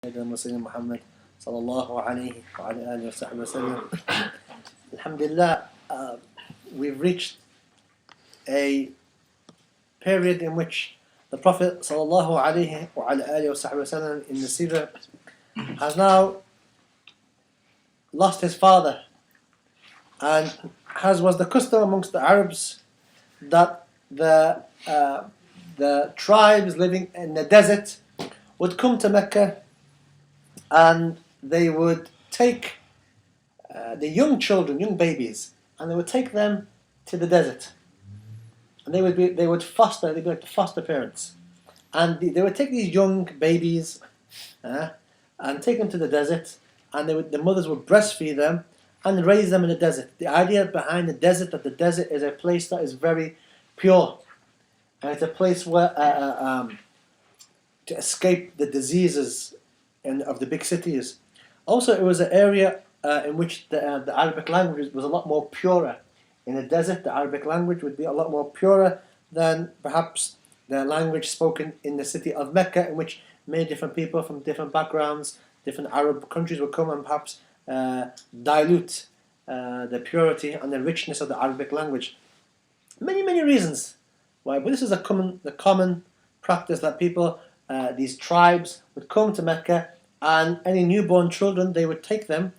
Muslim Muhammad sallallahu alayhi wa alihi wa sallam. Alhamdulillah, we've reached a period in which the Prophet sallallahu alayhi wa alihi wa sallam in the Seera has now lost his father, and as was the custom amongst the Arabs that the tribes living in the desert would come to Mecca, and they would take the young children, young babies, and they would take them to the desert, and they'd be like the foster parents, and they would take these young babies and take them to the desert, and the mothers would breastfeed them and raise them in the desert. The idea behind the desert, that the desert is a place that is very pure, and it's a place where to escape the diseases of the big cities. Also, it was an area in which the Arabic language was a lot more purer. In the desert, the Arabic language would be a lot more purer than perhaps the language spoken in the city of Mecca, in which many different people from different backgrounds, different Arab countries would come and perhaps dilute the purity and the richness of the Arabic language. Many reasons why, but this is the common practice that people, these tribes, would come to Mecca, and any newborn children, they would take them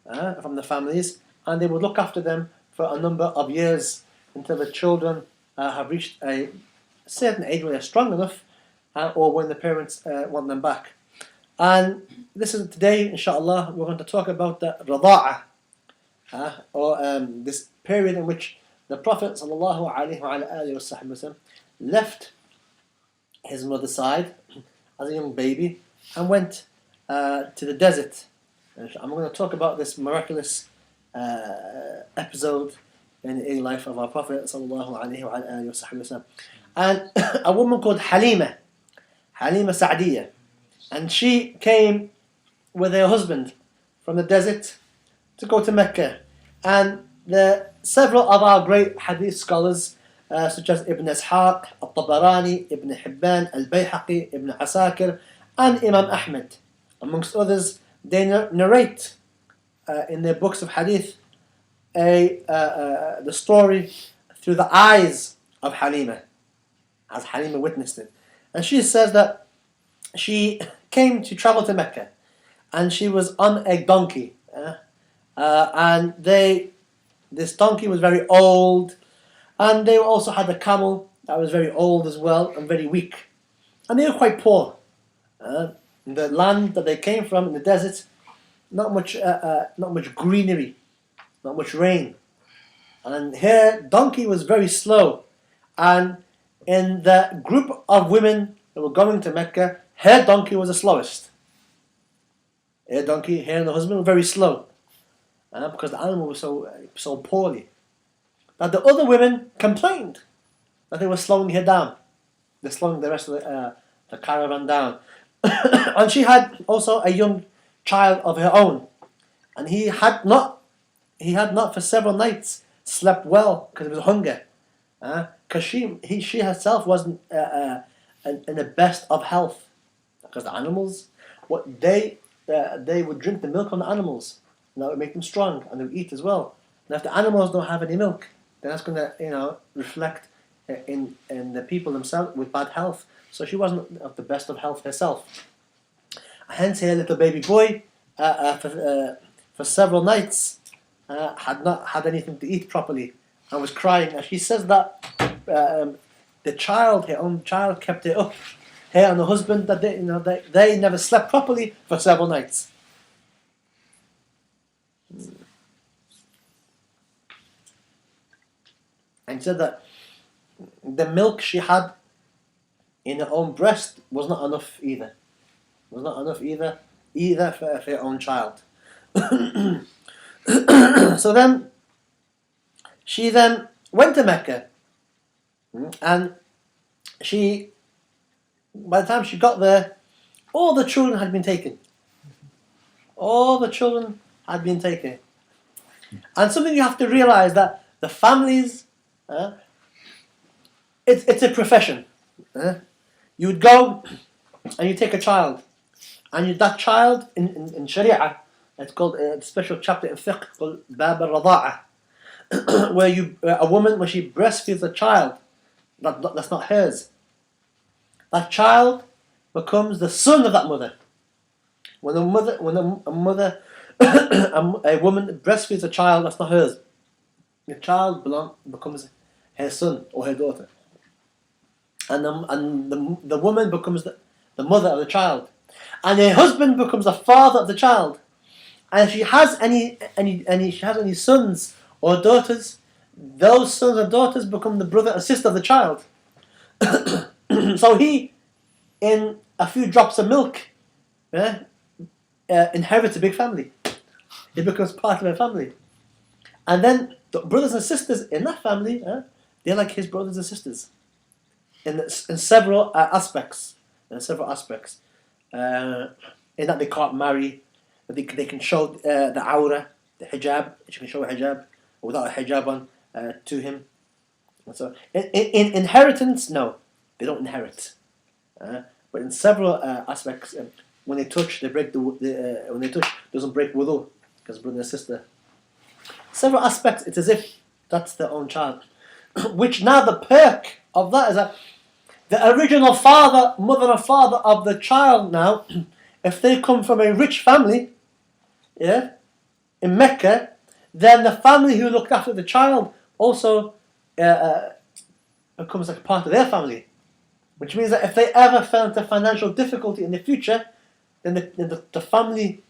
from the families, and they would look after them for a number of years until the children have reached a certain age where they're strong enough, or when the parents want them back. And this is today, inshallah, we're going to talk about the rada'ah, or this period in which the Prophet sallallahu alaihi wasallam left his mother's side as a young baby and went to the desert. And I'm going to talk about this miraculous episode in the life of our Prophet sallallahu alaihi wasallam. And a woman called Halima Sa'diyah, and she came with her husband from the desert to go to Mecca. And several of our great hadith scholars, such as Ibn Ishaq, Al-Tabarani, Ibn Hibban, Al-Bayhaqi, Ibn Asakir, and Imam Ahmed, amongst others, they narrate in their books of hadith the story through the eyes of Halima, as Halima witnessed it. And she says that she came to travel to Mecca, and she was on a donkey, and this donkey was very old, and they also had a camel that was very old as well and very weak, and they were quite poor. The land that they came from in the desert, not much greenery, not much rain, and her donkey was very slow. And in the group of women that were going to Mecca, her donkey was the slowest. Her and the husband were very slow, because the animal was so poorly. Now the other women complained that they were slowing her down. They're slowing the rest of the caravan down. And she had also a young child of her own, and he had not for several nights slept well because of his hunger, because she herself wasn't in the best of health, because the animals, they would drink the milk from the animals, and that would make them strong, and they would eat as well. And if the animals don't have any milk, then that's going to reflect in the people themselves with bad health. So she wasn't of the best of health herself. Hence, her little baby boy, for several nights, had not had anything to eat properly and was crying. And she says that her own child, kept her up. Her and the husband, that they never slept properly for several nights. And said that the milk she had in her own breast was not enough either. Either for her own child. So then, she went to Mecca, and by the time she got there, all the children had been taken. And something you have to realize, that the families, it's a profession. You would go and you take a child, And that child in Sharia, it's called a special chapter in fiqh called Bab al-Rada'ah, where a woman, when she breastfeeds a child that's not hers, that child becomes the son of that mother. When a woman breastfeeds a child that's not hers, the child becomes her son or her daughter, and the woman becomes the mother of the child, and her husband becomes the father of the child. And if she has any sons or daughters, those sons and daughters become the brother and sister of the child. So he, in a few drops of milk, inherits a big family. He becomes part of a family. And then the brothers and sisters in that family, they're like his brothers and sisters in several aspects. In that they can't marry, but they can show the awrah, the hijab. She can show a hijab without a hijab on to him. And so in inheritance, no, they don't inherit. But in several aspects, when they touch, they break when they touch, doesn't break wudu because brother and sister. Several aspects, it's as if that's their own child. Which now the perk of that is that the original mother and father of the child now, if they come from a rich family, in Mecca, then the family who looked after the child also becomes like a part of their family. Which means that if they ever fell into financial difficulty in the future, then the family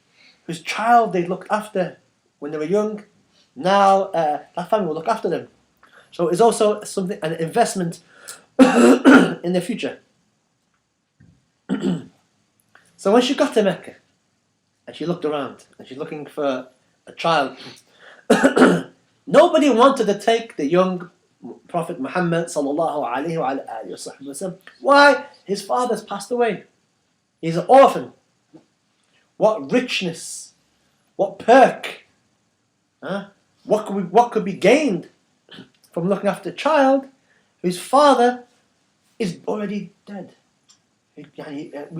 whose child they looked after when they were young, now that family will look after them. So it's also an investment in the future. So when she got to Mecca, and she looked around, and she's looking for a child, nobody wanted to take the young Prophet Muhammad sallallahu alaihi wasallam. Why? His father's passed away. He's an orphan. What richness, what perk, what could be gained from looking after a child whose father is already dead? We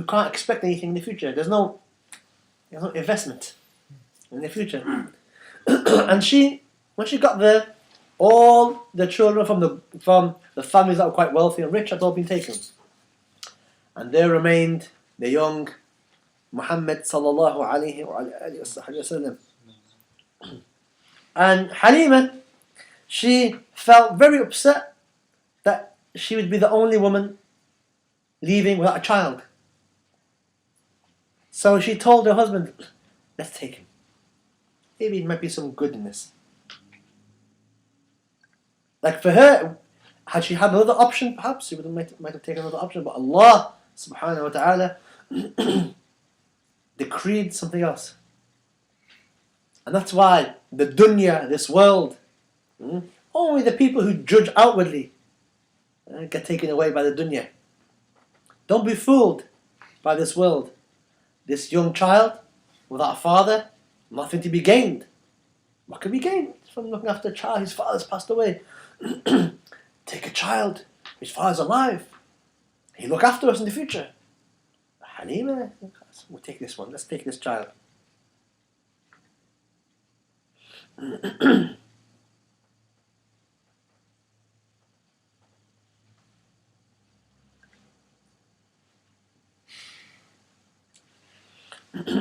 can't expect anything in the future. There's no investment in the future. And when she got there, all the children from the families that were quite wealthy and rich had all been taken, and there remained the young Muhammad sallallahu alaihi wasallam. And Halima, she felt very upset that she would be the only woman leaving without a child. So she told her husband, "Let's take him. Maybe there might be some good in this." Like for her, had she had another option, perhaps she might have taken another option. But Allah subhanahu wa ta'ala decreed something else. And that's why the dunya, this world, only the people who judge outwardly get taken away by the dunya. Don't be fooled by this world. This young child without a father, nothing to be gained. What can be gained from looking after a child whose father's passed away? Take a child whose father's alive. He'll look after us in the future. Halima, we'll take this one. Let's take this child.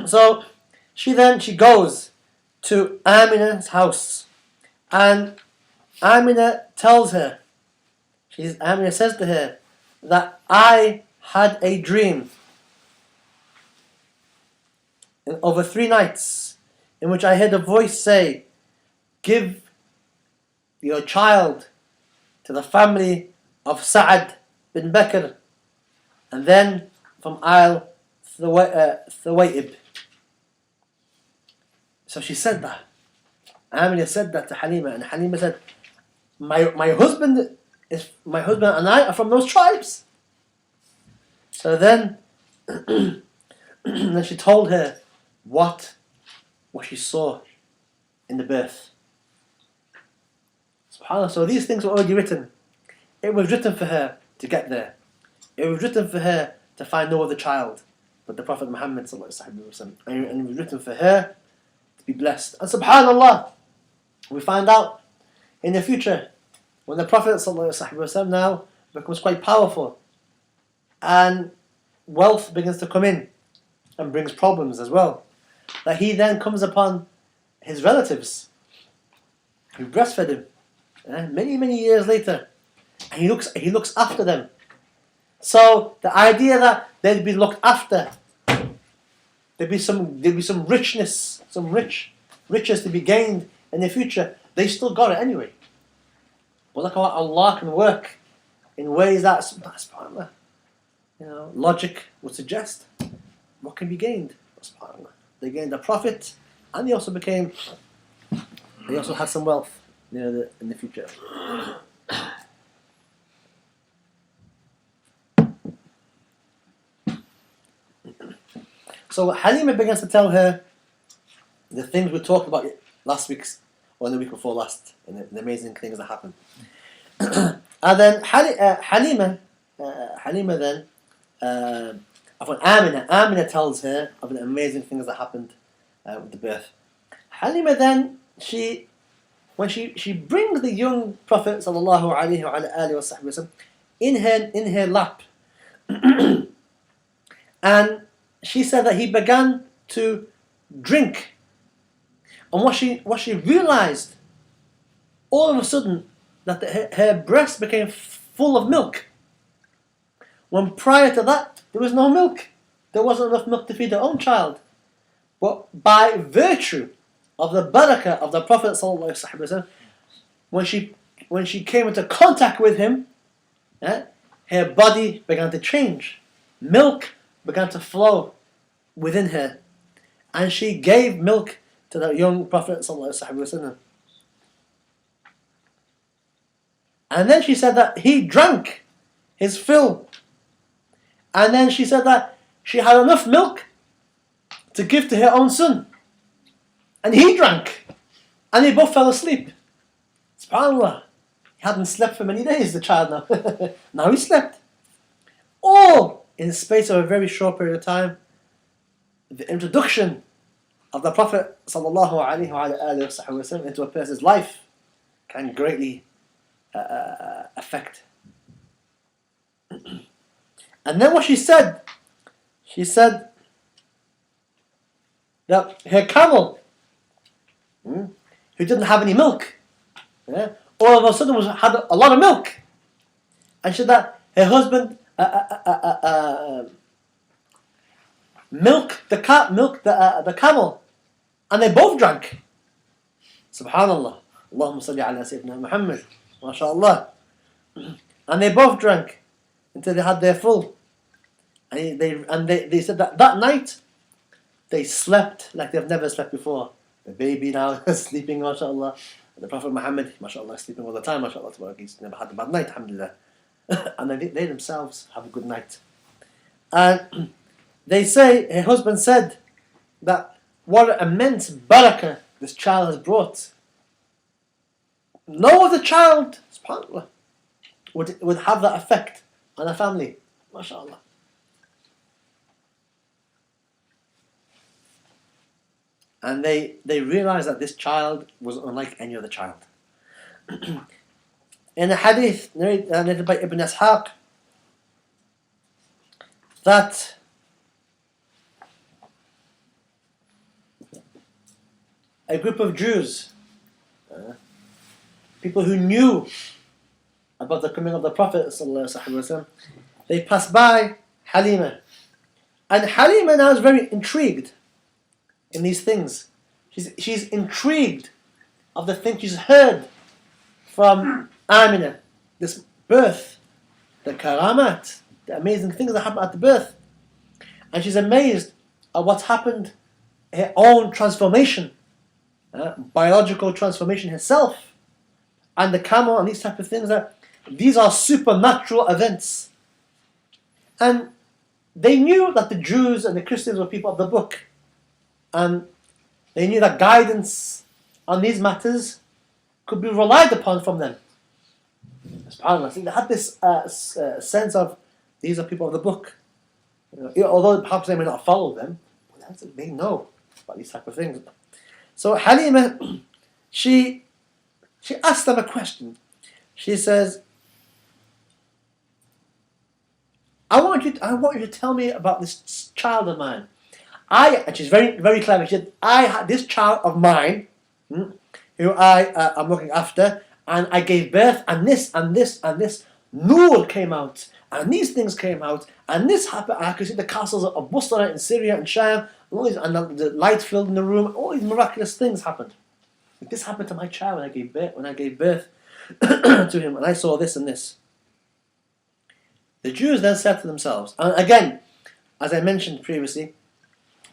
So she goes to Amina's house, and Amina tells her, Amina says to her that I had a dream over 3 nights in which I heard a voice say, "Give your child to the family of Sa'ad bin Bakr, and then from Al Thuwaib." So she said that. Amina said that to Halima, and Halima said, my husband and I are from those tribes. So then she told her what she saw in the birth. SubhanAllah, so these things were already written. It was written for her to get there. It was written for her to find no other child. with the Prophet Muhammad ﷺ, and it was written for her to be blessed. And subhanallah, we find out in the future when the Prophet ﷺ now becomes quite powerful and wealth begins to come in and brings problems as well, that he then comes upon his relatives who breastfed him many years later, and he looks after them. So the idea that they'd be looked after, there'd be some richness, some riches to be gained in the future, they still got it anyway. But look how Allah can work in ways that subhanAllah, logic would suggest. What can be gained? SubhanAllah. They gained a profit, and they also had some wealth in the future. So Halima begins to tell her the things we talked about last week's or the week before last, and the amazing things that happened. And then Halima then, Amina tells her of the amazing things that happened with the birth. Halima then, when she brings the young Prophet sallallahu alaihi wasallam in her lap, and she said that he began to drink, and what she realized all of a sudden that her breast became full of milk, when prior to that there was no milk. There wasn't enough milk to feed her own child. But by virtue of the barakah of the Prophet ﷺ, when she came into contact with him, her body began to change. Milk began to flow within her, and she gave milk to the young Prophet ﷺ. And then she said that he drank his fill. And then she said that she had enough milk to give to her own son. And he drank. And they both fell asleep. SubhanAllah. He hadn't slept for many days, the child now. Now he slept. All in the space of a very short period of time. The introduction of the Prophet ﷺ into a person's life can greatly affect. And then what she said that her camel, who didn't have any milk, all of a sudden had a lot of milk, and she said that her husband milked the camel, and they both drank. Subhanallah. Allahumma salli ala Sayyidina Muhammad. MashaAllah. And they both drank until they had their full. And they said that night they slept like they've never slept before. The baby now is sleeping, mashallah. The Prophet Muhammad, mashallah, is sleeping all the time, mashallah. He's never had a bad night, alhamdulillah. And they themselves have a good night. And they say, her husband said that what an immense barakah this child has brought. No other child, subhanAllah, would have that effect on a family, mashallah. And they realized that this child was unlike any other child. In a hadith narrated by Ibn Ishaq, that a group of Jews, people who knew about the coming of the Prophet ﷺ, they passed by Halima. And Halima now is very intrigued in these things. She's intrigued of the things she's heard from Amina, this birth, the karamat, the amazing things that happen at the birth. And she's amazed at what's happened, her own transformation, biological transformation herself, and the camel and these type of things. That these are supernatural events. And they knew that the Jews and the Christians were people of the book. And they knew that guidance on these matters could be relied upon from them. SubhanAllah. So they had this sense of, these are people of the book. Although perhaps they may not follow them, they know about these type of things. So Halima, she asked them a question. She says, I want you to tell me about this child of mine. And she's very, very clever. She said, I had this child of mine, who I am looking after, and I gave birth, and this, and this, and this. Nur came out, and these things came out, and this happened. I could see the castles of Busra in Syria and Sham, and the light filled in the room. All these miraculous things happened. This happened to my child when I gave birth to him, and I saw this and this. The Jews then said to themselves, and again, as I mentioned previously,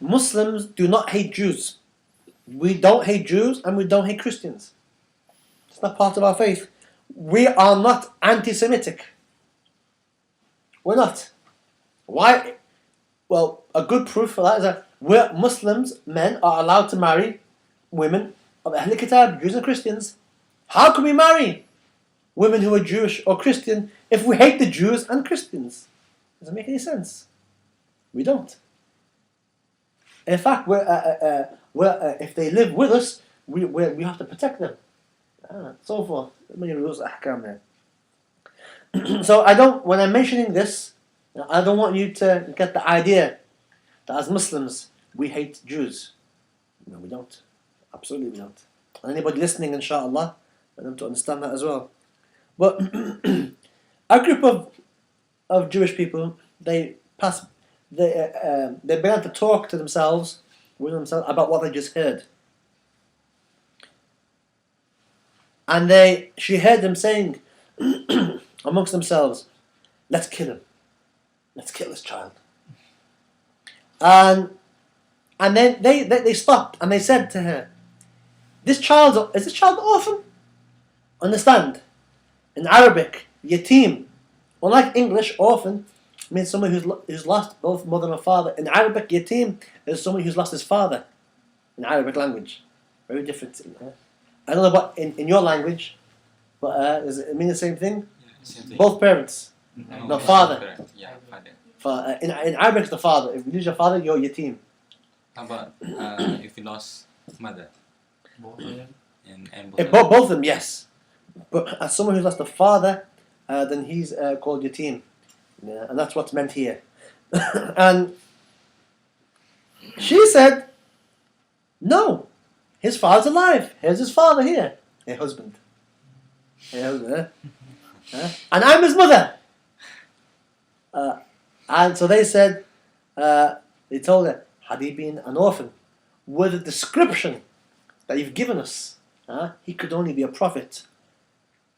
Muslims do not hate Jews. We don't hate Jews and we don't hate Christians. It's not part of our faith. We are not anti-Semitic. We're not. Why? Well, a good proof for that is that Muslims, men, are allowed to marry women of Ahl Kitab, Jews and Christians. How can we marry women who are Jewish or Christian if we hate the Jews and Christians? Doesn't make any sense. We don't. In fact, if they live with us, we have to protect them. So forth. Many rules, ahkam there. So when I'm mentioning this, I don't want you to get the idea that as Muslims we hate Jews. No, we don't. Absolutely we don't. And anybody listening, inshallah, I want them to understand that as well. But a group of Jewish people, they began to talk to themselves about what they just heard. And she heard them saying amongst themselves, let's kill him. Let's kill this child. And then they stopped and they said to her, is this child an orphan? Understand? In Arabic, yatim, unlike English, orphan means someone who's lost both mother and father. In Arabic, yatim is someone who's lost his father. In Arabic language, very different. I don't know about in your language, but does it mean the same thing? Yeah, same thing. Both parents. No, father. Correct. Yeah, father. In Arabic, it's the father. If you lose your father, you're yatim. How about if you lost mother? Both of them? And Both of them, yes. But as someone who's lost a father, then he's called yatim. Yeah, and that's what's meant here. And she said, no, his father's alive. Here's his father here. Her husband. And I'm his mother. And so they said, they told her, had he been an orphan, with the description that you've given us, he could only be a prophet.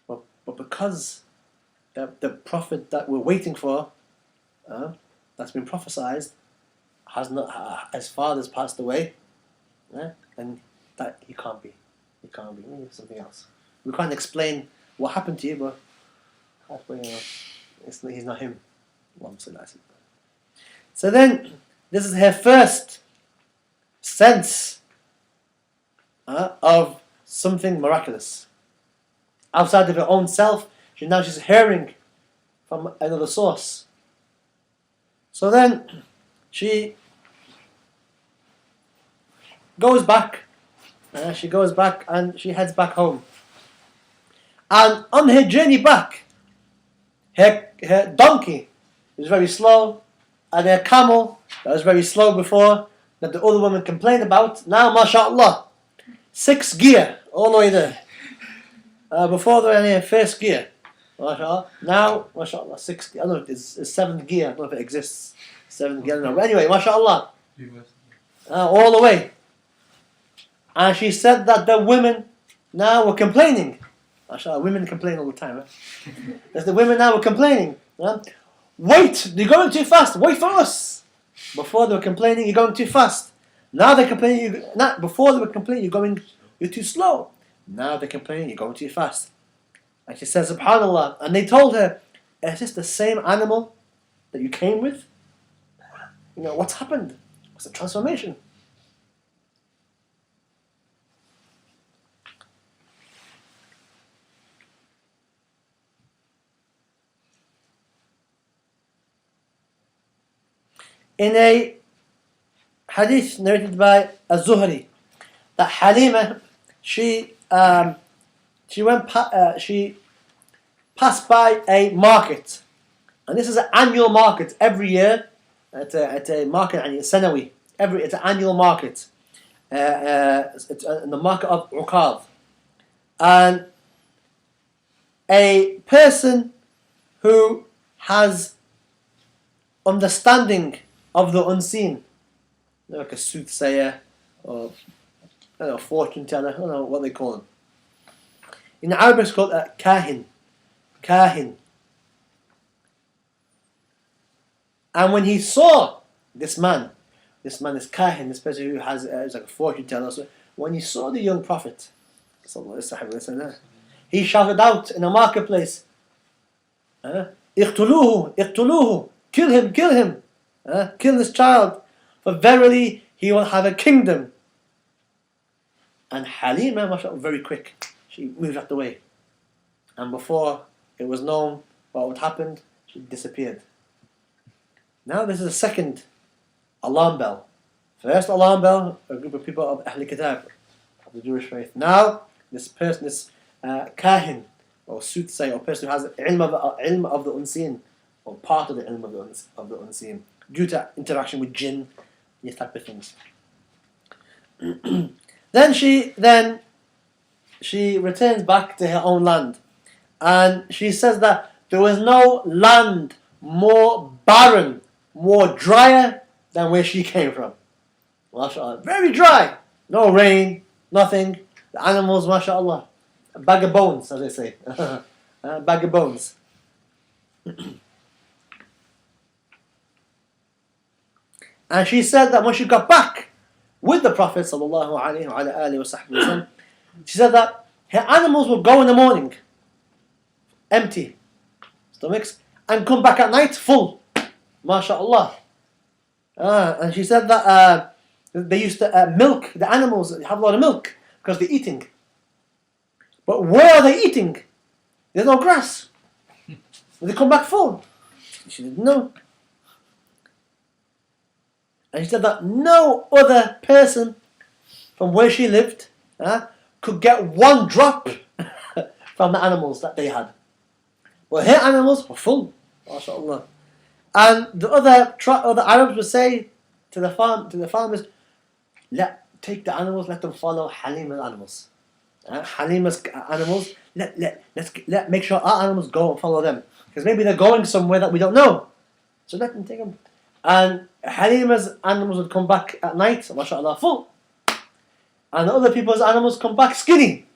But because the prophet that we're waiting for, that's been prophesied, his father's passed away, and that he can't be. He can't be. Maybe something else. We can't explain what happened to you, but he's not him. So then, this is her first sense of something miraculous. Outside of her own self, she's hearing from another source. So then, she goes back. She goes back and she heads back home. And on her journey back, her donkey was very slow, and her camel that was very slow before, that the other woman complained about, now mashallah, 6 gear all the way there. Before they were in first gear, mashallah. Now, mashallah, 6 gear. I don't know if it's 7th gear. I don't know if it exists. 7th gear. I don't know. But anyway, mashallah, all the way. And she said that the women now were complaining. Mashallah, women complain all the time. Right? As the women now were complaining. Wait, you're going too fast. Wait for us. Before they were complaining, you're going too fast. Now they're complaining. Before they were complaining, you're too slow. Now they're complaining, you're going too fast. And she says, subhanallah. And they told her, is this the same animal that you came with? What's happened? What's the transformation? in a hadith narrated by Az-Zuhri that Halima, she passed by a market, and this is an annual market every year. At a market, and it's Sanawi. It's an annual market. It's in the market of Uqad. And a person who has understanding of the unseen, like a soothsayer or I don't know, fortune teller, I don't know what they call them. In Arabic it's called kahin. Kahin. And when he saw this man is kahin, this person who has is like a fortune teller. So when he saw the young Prophet, he shouted out in a marketplace, "Iqtuluhu, iqtuluhu, kill him, kill him, kill this child, for verily he will have a kingdom." And Halima, mashallah, very quick, she moved out the way, and before it was known what happened, she disappeared. Now this is a second alarm bell. First alarm bell, a group of people of Ahl Kitab, of the Jewish faith. Now this person, this kahin, or soothsayer, or person who has ilm of the unseen, or part of the ilm of the unseen, due to interaction with jinn, these type of things. Then she returns back to her own land, and she says that there was no land more barren, more drier than where she came from. MashaAllah. Very dry. No rain, nothing. The animals, MashaAllah. A bag of bones, as they say. A bag of bones. And she said that when she got back with the Prophet ﷺ, she said that her animals would go in the morning, empty stomachs, and come back at night full. MashaAllah. And she said that they used to milk the animals, have a lot of milk, because they're eating. But where are they eating? There's no grass. They come back full. She didn't know. And she said that no other person from where she lived could get one drop from the animals that they had. Well, her animals were full. MashaAllah. And the other Arabs would say to the farmers, take the animals, let them follow Halima's animals. Halima's animals, let's make sure our animals go and follow them. Because maybe they're going somewhere that we don't know. So let them take them. And Halima's animals would come back at night, MashaAllah, full. And the other people's animals come back skinny.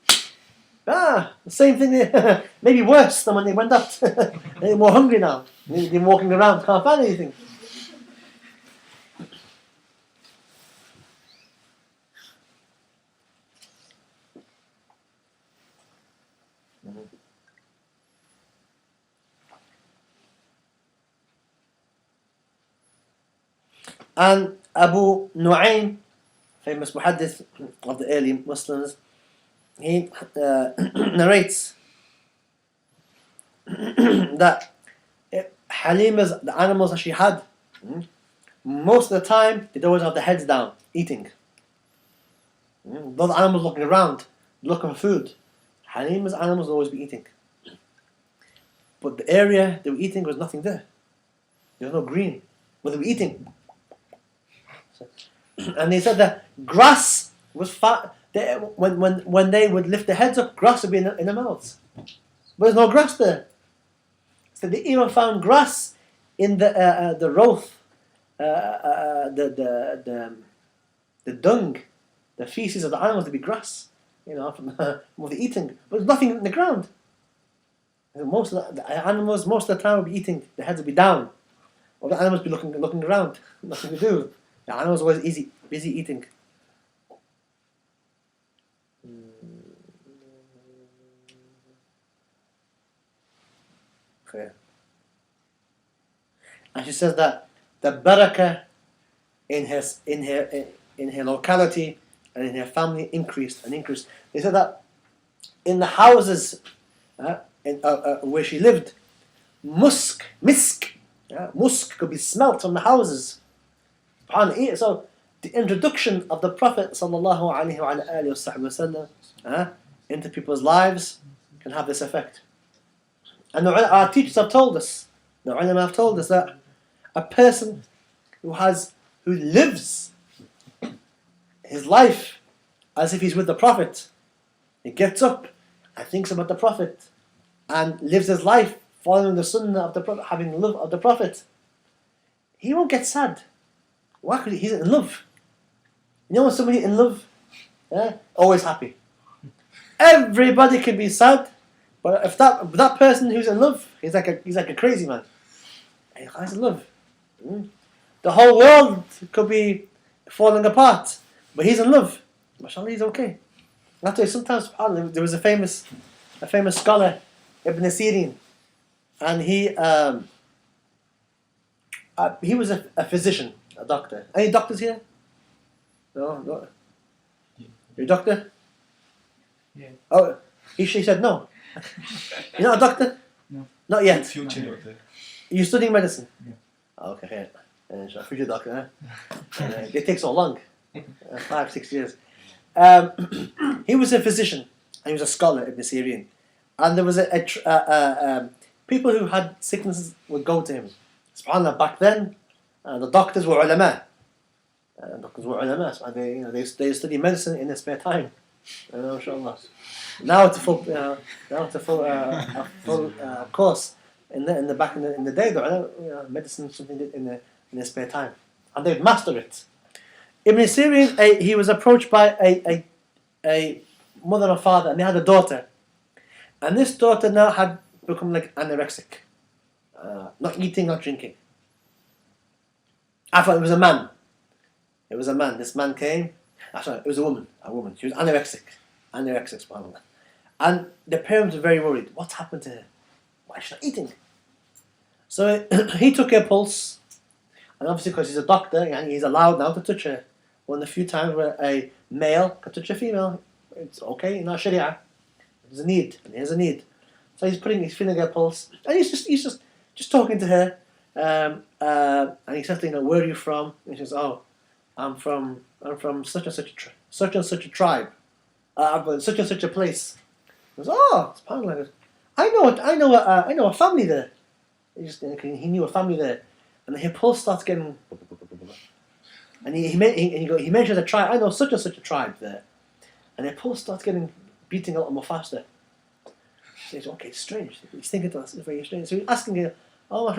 The same thing, maybe worse than when they went out. They're more hungry now. They're walking around, can't find anything. And Abu Nu'aym, famous muhaddith of the early Muslims, he narrates that Halima's, the animals that she had, most of the time they'd always have their heads down, eating. Those animals looking around, looking for food. Halima's animals would always be eating. But the area they were eating was nothing there. There was no green. But they were eating. And they said that grass was fat. When they would lift their heads up, grass would be in their mouths. But there's no grass there. So they even found grass in the roth, the dung, the feces of the animals to be grass. From what they're eating. But there's nothing in the ground. And most of the animals, most of the time, would be eating. Their heads would be down, or the animals would be looking around. Nothing to do. The animals were always busy eating. Okay. And she says that the barakah in her locality and in her family increased and increased. They said that in the houses where she lived, musk could be smelt from the houses. SubhanAllah. So the introduction of the Prophet sallallahu into people's lives can have this effect. And our teachers have told us, the ulama have told us that a person who lives his life as if he's with the Prophet, he gets up and thinks about the Prophet and lives his life following the sunnah of the Prophet, having love of the Prophet, he won't get sad. Why? Because he's in love. You know when somebody in love, always happy. Everybody can be sad, but if that person who's in love, he's like a crazy man. He's in love. The whole world could be falling apart, but he's in love. MashaAllah, he's okay. That's why sometimes there was a famous scholar, Ibn Sirin, and he was a physician, a doctor. Any doctors here? No. You're a doctor? Yeah. Oh, she said no. You're not a doctor? No. Not yet. Future doctor. You're studying medicine? Yeah. Oh, okay. Future doctor, it takes so long. 5-6 years. He was a physician and he was a scholar, Ibn Sirin. And there was people who had sicknesses would go to him. SubhanAllah, back then, the doctors were ulama. So they study medicine in their spare time. MashaAllah. Now it's a full course. In the back in the day, medicine was something in their spare time, and they'd master it. Ibn Sirin, he was approached by a mother and father, and they had a daughter, and this daughter now had become like anorexic, not eating, not drinking. I thought it was a man. This man came. Sorry, it was a woman. She was anorexic, subhanAllah. And the parents were very worried. What happened to her? Why is she not eating? So he took her pulse, and obviously because he's a doctor, and he's allowed now to touch her. One of the few times where a male can touch a female, it's okay, not Sharia. There's a need, and here's a need. So he's feeling her pulse, and he's just talking to her, and he says, where are you from? And she says, oh, I'm from such and such a tribe, such and such a place. He goes, oh, SubhanAllah. I know a family there. He knew a family there, and his pulse starts getting, and he mentions a tribe. I know such and such a tribe there, and his pulse starts beating a lot more faster. He says, okay, it's strange. He's thinking to us, it's very strange. So he's asking her, oh,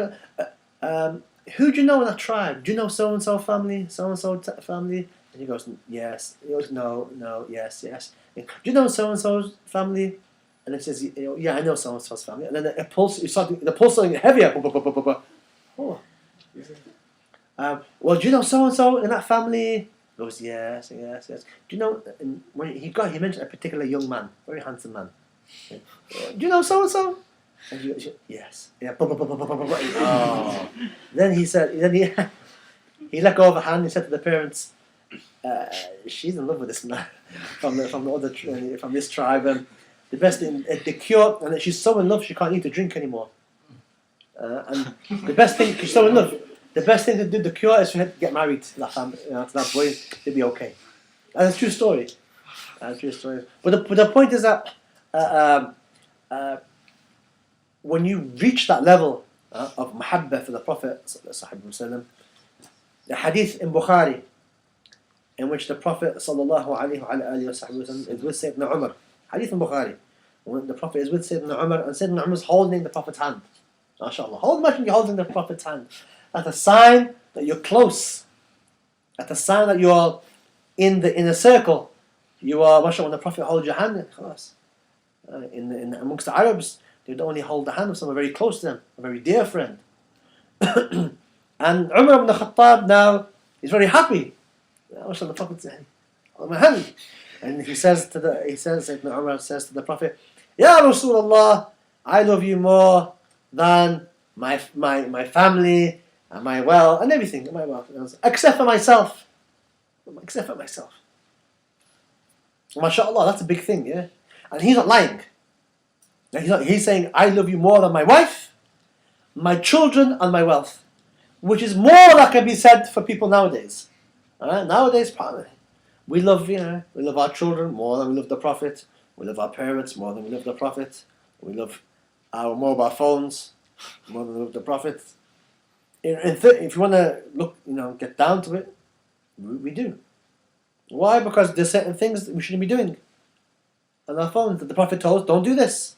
who do you know in that tribe? Do you know so and so family, so and so family? And he goes, yes. He goes, no, yes. Do you know so and so's family? And it says, yeah, I know so and so's family. And then the pulse starting heavier. Oh. Well, do you know so and so in that family? He goes, yes. Do you know? And when he mentioned a particular young man, very handsome man. Do you know so and so? And she goes, yes. Yeah. Oh. Then he let go of her hand. He said to the parents, she's in love with this man from this tribe. The best thing, the cure, and she's so in love she can't eat or drink anymore. And the best thing, she's so in love. The best thing to do, the cure, is for her to get married to that family, to that boy. They'll be okay. And it's a true story. But the point is that when you reach that level of mahabbah for the Prophet, the hadith in Bukhari, in which the Prophet sallallahu alaihi wasallam is with Sayyidina Umar. Hadith in Bukhari. When the Prophet is with Sayyidina Umar, and Sayyidina Umar is holding the Prophet's hand. MashaAllah. Imagine you're holding the Prophet's hand. That's a sign that you're close. That's a sign that you're in the inner circle. You are, MashaAllah, when the Prophet holds your hand, amongst the Arabs, they don't only hold the hand of someone very close to them, a very dear friend. And Umar ibn Khattab now is very happy. The Prophet says, hold my hand. And Sayyidina Umar says to the Prophet, Ya Rasulullah, I love you more than my family and my wealth and everything, my wealth, except for myself. MashaAllah, that's a big thing, yeah? And he's not lying. He's saying, I love you more than my wife, my children and my wealth. which is more that can be said for people nowadays. Nowadays, we love, we love our children more than we love the Prophet. We love our parents more than we love the Prophet. We love our mobile phones more than we love the Prophet. If you want to look, get down to it, we do. Why? Because there's certain things that we shouldn't be doing on our phones that the Prophet told us, don't do this,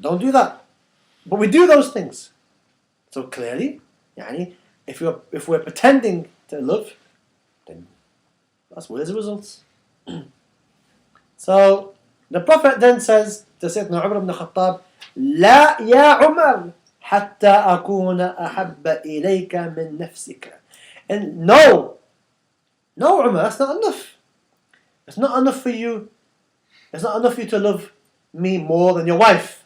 don't do that. But we do those things. So clearly, if we're pretending to love, then that's where the results. So the Prophet then says to Sayyidina Umar ibn Khattab, لا يا عمر حتى أكون أحب إليك من نفسك. And no, Umar, that's not enough. It's not enough for you. It's not enough for you to love me more than your wife,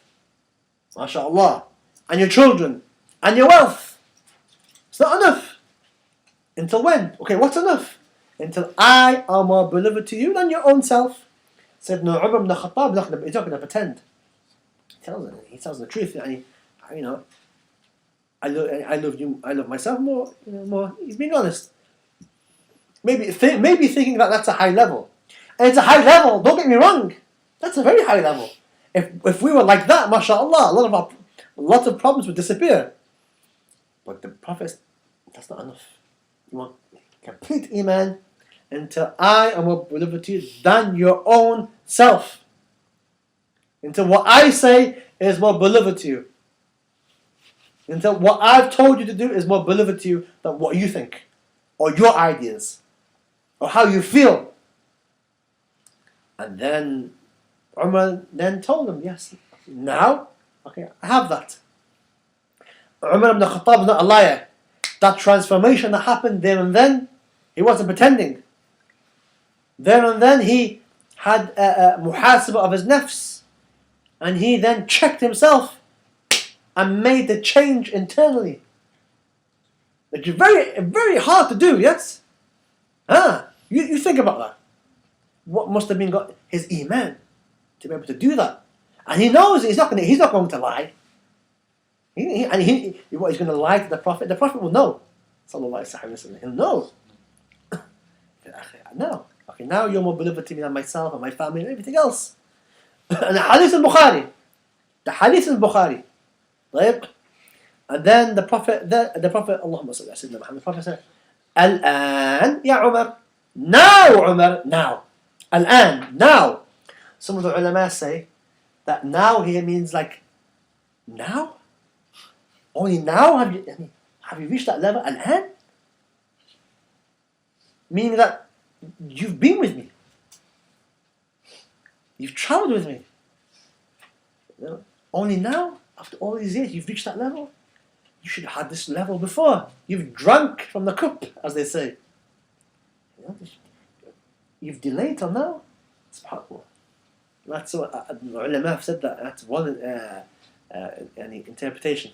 MashaAllah, and your children, and your wealth. It's not enough. Until when? Okay, what's enough? Until I am more beloved to you than your own self. Said no, Umar ibn Khattab, he's not going to pretend. He tells the truth. I love you. I love myself more. More. He's being honest. Maybe thinking that that's a high level, and it's a high level. Don't get me wrong. That's a very high level. If we were like that, MashaAllah, a lot of problems would disappear. But the Prophet, that's not enough. You want complete iman until I am more beloved to you than your own self. Until what I say is more beloved to you. Until what I've told you to do is more beloved to you than what you think, or your ideas, or how you feel. And then Umar then told him, yes, now, okay, I have that. Umar ibn Khattab is not a liar. That transformation that happened there and then, he wasn't pretending. There and then he had a muhasabah of his nafs, and he then checked himself and made the change internally. It's very, very hard to do, yes? You think about that. What must have been got his iman to be able to do that? And he knows he's not going to lie. What he's going to lie to the Prophet? The Prophet will know. Sallallahu Alaihi Wasallam. He'll know. No. Okay, now you're more beloved to me than myself and my family and everything else. And the hadith al-Bukhari. Right? And then the Prophet, Allahumma salli ala Sayyidina Muhammad, the Prophet said, Al-an, ya Umar. Now, Umar, now. Al-an, now. Some of the ulama say that now here means like, now? Only now have you reached that level? Al-an? Meaning that you've been with me. You've traveled with me. Only now, after all these years, you've reached that level. You should have had this level before. You've drunk from the cup, as they say. You've delayed till now. SubhanAllah. That's what the ulama have said that. That's one interpretation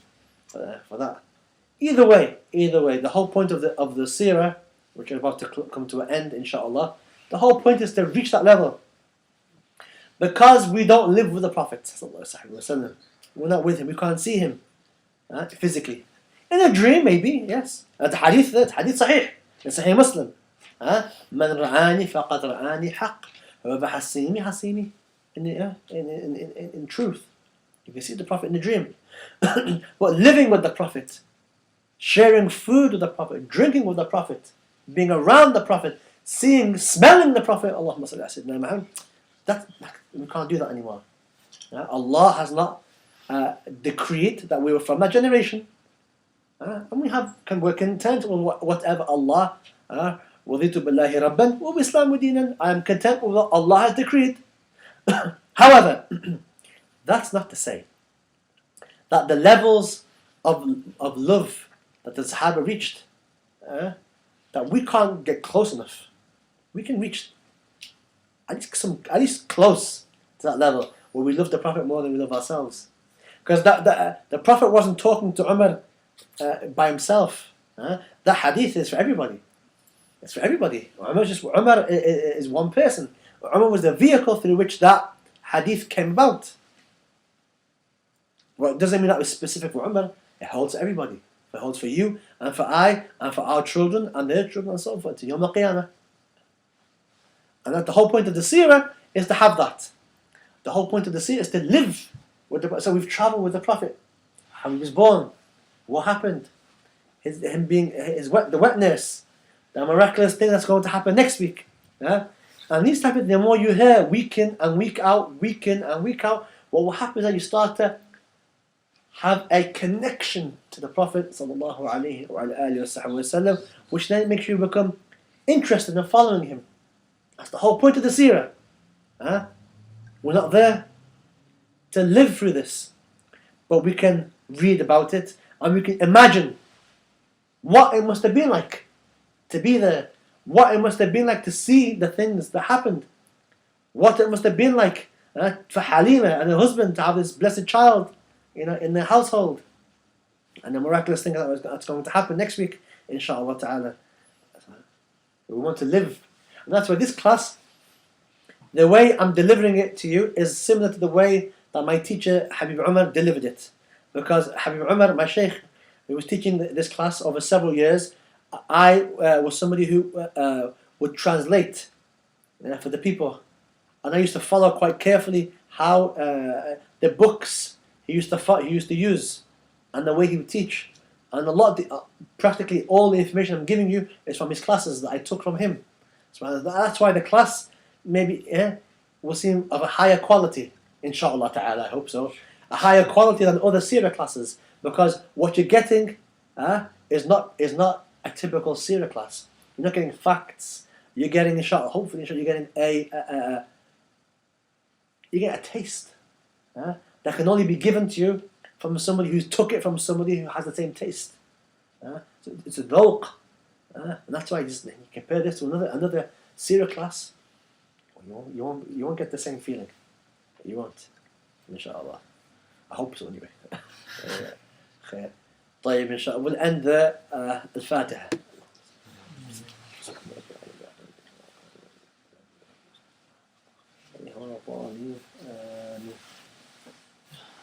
for that. Either way, the whole point of the Seera, which is about to come to an end, inshallah, the whole point is to reach that level. Because we don't live with the Prophet. We're not with him. We can't see him physically. In a dream, maybe, yes. That's hadith sahih. In Sahih Muslim. Man ra'ani faqad ra'ani haq. Whoever has seen me, has seen me. In truth. You can see the Prophet in a dream. But living with the Prophet, sharing food with the Prophet, drinking with the Prophet, being around the Prophet, smelling the Prophet, Allahumma salli ala Sayyidina Muhammad, we can't do that anymore. Allah has not decreed that we were from that generation. And we're content with whatever Allah, وَذِيتُ بِاللَّهِ رَبًّا وَبِإِسْلَامُ دِينًا. I am content with what Allah has decreed. However, that's not to say that the levels of love that the Sahaba reached, that we can't get close enough. We can reach at least close to that level where we love the Prophet more than we love ourselves. Because the Prophet wasn't talking to Umar by himself. That hadith is for everybody. It's for everybody. Umar is one person. Umar was the vehicle through which that hadith came about. Well, it doesn't mean that was specific for Umar. It holds to everybody. It holds for you and for I and for our children and their children and so forth to Yawm al-Qiyamah. And that the whole point of the Seera is to have that. The whole point of the Seera is to live with the Prophet. So we've travelled with the Prophet. How he was born, what happened, the wetness, the miraculous thing that's going to happen next week. Yeah? And these type of, the more you hear week in and week out, what will happen is that you start to have a connection to the Prophet sallallahu alaihi wasallam, which then makes you become interested in following him. That's the whole point of the Seerah. We're not there to live through this, but we can read about it and we can imagine what it must have been like to be there, what it must have been like to see the things that happened, what it must have been like for Halima and her husband to have this blessed child, in their household, and the miraculous thing that's going to happen next week, inshallah ta'ala. We want to live, and that's why this class, the way I'm delivering it to you is similar to the way that my teacher Habib Umar delivered it, because Habib Umar, my sheikh, who was teaching this class over several years, I was somebody who would translate for the people, and I used to follow quite carefully how the books he used to use, and the way he would teach, and practically all the information I'm giving you is from his classes that I took from him. So that's why the class maybe will seem of a higher quality, inshallah ta'ala. I hope so, a higher quality than other Seerah classes, because what you're getting is not a typical Seerah class. You're not getting facts. You're getting, inshallah, hopefully, you're getting a taste. That can only be given to you from somebody who's took it from somebody who has the same taste. So it's a dhawq. And that's why you compare this to another Seerah class. You won't get the same feeling. You won't. Inshallah. I hope so anyway. Khair. طيب إن شاء الله. We'll end the Fatiha.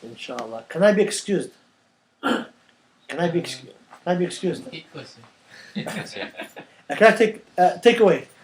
Inshallah. Can I be excused? Can I be excused? Yes, yeah. Can I take away?